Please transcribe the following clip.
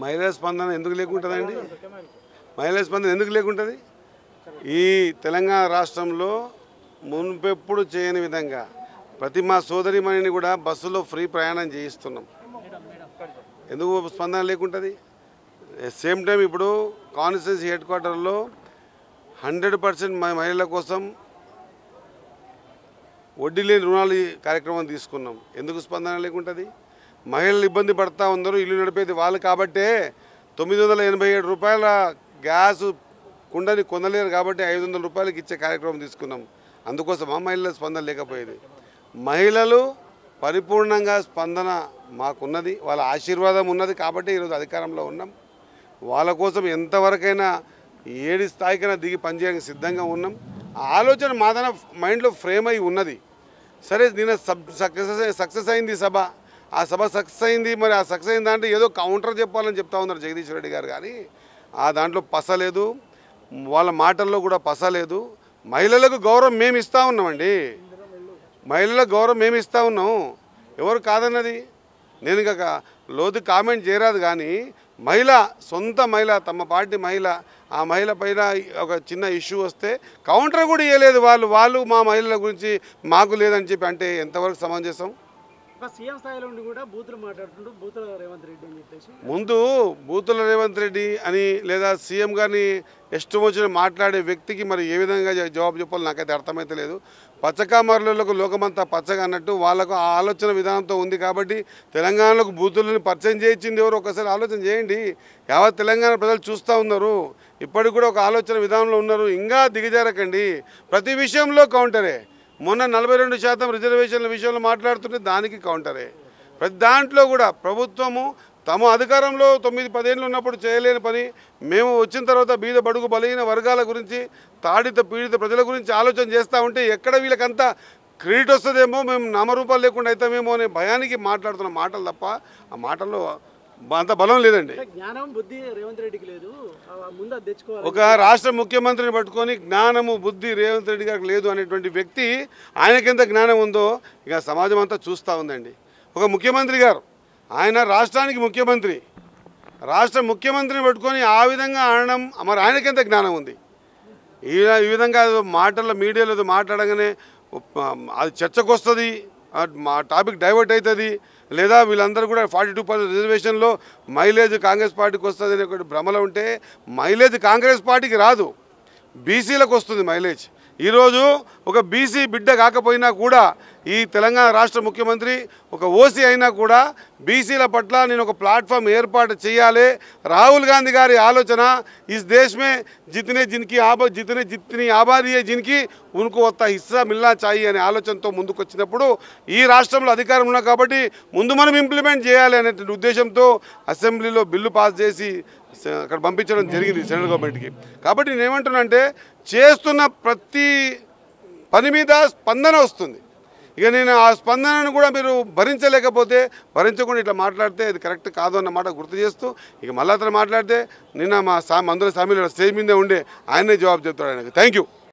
మహిళా స్పందన ఎందుకు లేకుంటుందండి? మహిళా స్పందన ఎందుకు లేకుంటుంది? ఈ తెలంగాణ రాష్ట్రంలో మునుపెప్పుడు చేయని విధంగా ప్రతి మా సోదరిమణిని కూడా బస్సులో ఫ్రీ ప్రయాణం చేయిస్తున్నాం. ఎందుకు స్పందన లేకుంటుంది? సేమ్ టైం ఇప్పుడు కాన్స్టిట్యూన్సీ హెడ్ క్వార్టర్లో 100% మహిళల కోసం వడ్డీ లేని రుణాలు కార్యక్రమం తీసుకున్నాం. ఎందుకు స్పందన లేకుంటుంది? మహిళలు ఇబ్బంది పడతా ఉన్నారు, ఇల్లు నడిపేది వాళ్ళు కాబట్టే 987 రూపాయల గ్యాస్ కుండని కొనలేరు కాబట్టి 500 రూపాయలకి ఇచ్చే కార్యక్రమం తీసుకున్నాం. అందుకోసం ఆ మహిళల స్పందన లేకపోయేది. మహిళలు పరిపూర్ణంగా స్పందన మాకున్నది, వాళ్ళ ఆశీర్వాదం ఉన్నది కాబట్టి ఈరోజు అధికారంలో ఉన్నాం. వాళ్ళ కోసం ఎంతవరకైనా ఏడి స్థాయికైనా దిగి పనిచేయడానికి సిద్ధంగా ఉన్నాం. ఆ ఆలోచన మాదన మైండ్లో ఫ్రేమ్ అయి ఉన్నది. సరే నిన్న సక్సెస్ అయింది సభ, ఆ సభ సక్సెస్ అయింది. మరి ఆ సక్సెస్ అయిన దాంట్లో ఏదో కౌంటర్ చెప్పాలని చెప్తా ఉన్నారు జగదీష్ రెడ్డి గారు, కానీ ఆ దాంట్లో పస లేదు, వాళ్ళ మాటల్లో కూడా పస లేదు. మహిళలకు గౌరవం మేము ఇస్తూ ఉన్నామండి, మహిళలకు గౌరవం మేము ఇస్తూ ఉన్నాం, ఎవరు కాదన్నది. నేను ఇక లోతు కామెంట్ చేయరాదు, కానీ మహిళ సొంత మహిళ తమ పార్టీ మహిళ, ఆ మహిళ పైన ఒక చిన్న ఇష్యూ వస్తే కౌంటర్ కూడా ఇవ్వలేదు. వాళ్ళు మా మహిళల గురించి మాకు లేదని చెప్పి అంటే ఎంతవరకు సమంజసం? సీఎం స్థాయిలో ఉండి కూడా బూతులు మాట్లాడుతుంటూ బూతుల రేవంత్ రెడ్డి అని చెప్పేసి ముందు బూతుల రేవంత్ రెడ్డి అని లేదా సీఎం గారిని ఇష్టం వచ్చిన మాట్లాడే వ్యక్తికి మరి ఏ విధంగా జవాబు చెప్పాలో నాకైతే అర్థమైతే లేదు. పచ్చకామరులకు లోకమంతా పచ్చగా అన్నట్టు వాళ్ళకు ఆ ఆలోచన విధానంతో ఉంది కాబట్టి తెలంగాణలోకి బూతులను పరిచయం చేయించింది ఎవరు? ఒకసారి ఆలోచన చేయండి. యావత్ తెలంగాణ ప్రజలు చూస్తూ ఉన్నారు, ఇప్పటికి కూడా ఒక ఆలోచన విధానంలో ఉన్నారు. ఇంకా దిగజారకండి, ప్రతి విషయంలో కౌంటరే. మొన్న 42% రిజర్వేషన్ల విషయంలో మాట్లాడుతుంటే దానికి కౌంటరే. ప్రతి దాంట్లో కూడా ప్రభుత్వము తమ అధికారంలో 9-10 ఏళ్ళు ఉన్నప్పుడు చేయలేని పని మేము వచ్చిన తర్వాత బీద బడుగు బలహీన వర్గాల గురించి, తాడిత పీడిత ప్రజల గురించి ఆలోచన చేస్తూ ఉంటే ఎక్కడ వీళ్ళకంతా క్రెడిట్ వస్తుందేమో, మేము నామరూపాలు లేకుండా అవుతామేమో అనే భయానికి మాట్లాడుతున్న మాటలు తప్ప ఆ మాటల్లో అంత బలం లేదండి. జ్ఞానం బుద్ధి రేవంత్ రెడ్డికి లేదు, ముందు అది తెచ్చుకోవాలి. ఒక రాష్ట్ర ముఖ్యమంత్రిని పట్టుకొని జ్ఞానము బుద్ధి రేవంత్ రెడ్డి గారికి లేదు అనేటువంటి వ్యక్తి, ఆయనకెంత జ్ఞానం ఉందో ఇక సమాజం అంతా చూస్తూ ఉందండి. ఒక ముఖ్యమంత్రి గారు, ఆయన రాష్ట్రానికి ముఖ్యమంత్రి, రాష్ట్ర ముఖ్యమంత్రిని పట్టుకొని ఆ విధంగా అనడం మరి ఆయనకెంత జ్ఞానం ఉంది? ఈ విధంగా మాటల్లో మీడియాలో మాట్లాడగానే అది చర్చకు వస్తుంది, మా టాపిక్ డైవర్ట్ అవుతుంది, లేదా వీళ్ళందరూ కూడా 42% రిజర్వేషన్లో మైలేజ్ కాంగ్రెస్ పార్టీకి వస్తుంది అనే ఒకటి భ్రమలో ఉంటే మైలేజ్ కాంగ్రెస్ పార్టీకి రాదు, బీసీలకు వస్తుంది మైలేజ్. ఈరోజు ఒక బీసీ బిడ్డ కాకపోయినా కూడా ఈ తెలంగాణ రాష్ట్ర ముఖ్యమంత్రి ఒక ఓసీ అయినా కూడా బీసీల పట్ల నేను ఒక ప్లాట్ఫామ్ ఏర్పాటు చేయాలి. రాహుల్ గాంధీ గారి ఆలోచన ఇస్ దేశ్ మే జితనే జితనీ ఆబాదీ है जिनकी उनको उतना हिस्सा मिलना चाहिए అనే ఆలోచనతో ముందుకు వచ్చినప్పుడు ఈ రాష్ట్రంలో అధికారం ఉన్నా కాబట్టి ముందు మనం ఇంప్లిమెంట్ చేయాలి అనే ఉద్దేశంతో అసెంబ్లీలో బిల్లు పాస్ చేసి అక్కడ పంపించడం జరిగింది సెంట్రల్ గవర్నమెంట్కి. కాబట్టి నేను ఏమంటున్నానంటే చేస్తున్న ప్రతి పని మీద స్పందన వస్తుంది. ఇక నేను ఆ స్పందనను కూడా మీరు భరించలేకపోతే, భరించకుండా ఇట్లా మాట్లాడితే అది కరెక్ట్ కాదు అన్నమాట గుర్తు చేస్తూ ఇక మళ్ళీ అతను మాట్లాడితే నిన్న మా మందుల సామీలో స్టేజ్ మీదే ఉండే ఆయనే జవాబు చెప్తాడు ఆయనకు. Thank you.